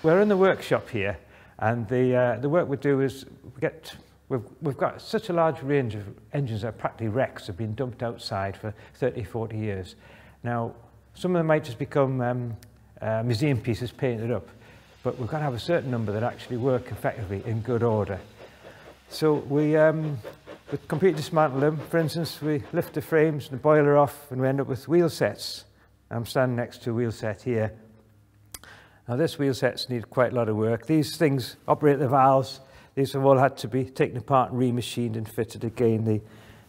We're in the workshop here, and the work we do is we've got such a large range of engines that are practically wrecks, have been dumped outside for 30, 40 years. Now, some of them might just become museum pieces painted up, but we've got to have a certain number that actually work effectively in good order. So we completely dismantle them. For instance, we lift the frames and the boiler off, and we end up with wheel sets. I'm standing next to a wheel set here. Now this wheel sets need quite a lot of work. These things operate the valves. These have all had to be taken apart and remachined and fitted again.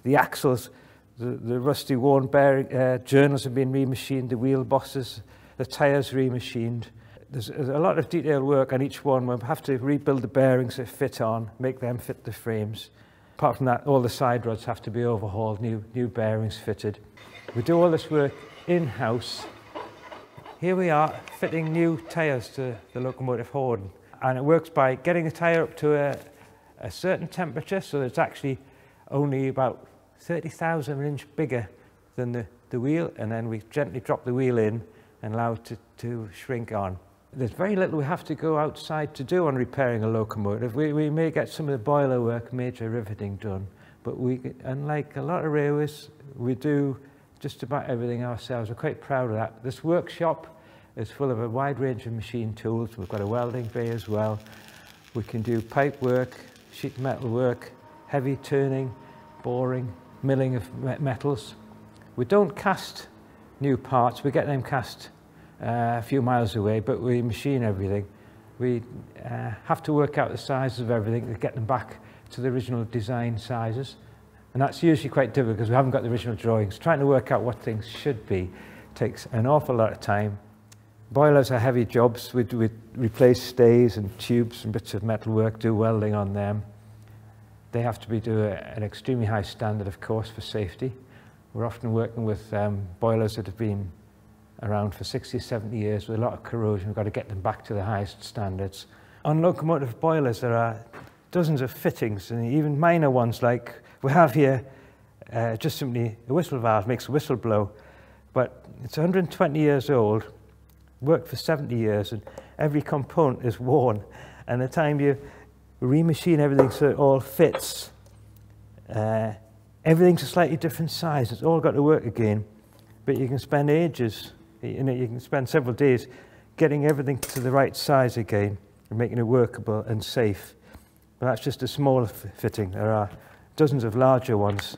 The axles, the rusty worn bearing journals have been remachined, the wheel bosses, the tyres remachined. There's a lot of detailed work on each one. We'll have to rebuild the bearings that fit on, make them fit the frames. Apart from that, all the side rods have to be overhauled, new bearings fitted. We do all this work in-house. Here we are fitting new tyres to the locomotive Horden, and it works by getting the tyre up to a certain temperature, so that it's actually only about 30,000 of an inch bigger than the wheel, and then we gently drop the wheel in and allow it to shrink on. There's very little we have to go outside to do on repairing a locomotive. We may get some of the boiler work, major riveting done, but unlike a lot of railways, we do just about everything ourselves. We're quite proud of that. This workshop is full of a wide range of machine tools. We've got a welding bay as well. We can do pipe work, sheet metal work, heavy turning, boring, milling of metals. We don't cast new parts. We get them cast a few miles away, but we machine everything. We have to work out the sizes of everything to get them back to the original design sizes. And that's usually quite difficult because we haven't got the original drawings. Trying to work out what things should be takes an awful lot of time. Boilers are heavy jobs. We replace stays and tubes and bits of metal work, do welding on them. They have to do an extremely high standard, of course, for safety. We're often working with boilers that have been around for 60, 70 years with a lot of corrosion. We've got to get them back to the highest standards. On locomotive boilers, there are dozens of fittings, and even minor ones, like we have here just simply a whistle valve, makes a whistle blow, but it's 120 years old, worked for 70 years, and every component is worn. And the time you remachine everything so it all fits, everything's a slightly different size. It's all got to work again, but you can spend ages, you can spend several days getting everything to the right size again and making it workable and safe. But that's just a small fitting. There are dozens of larger ones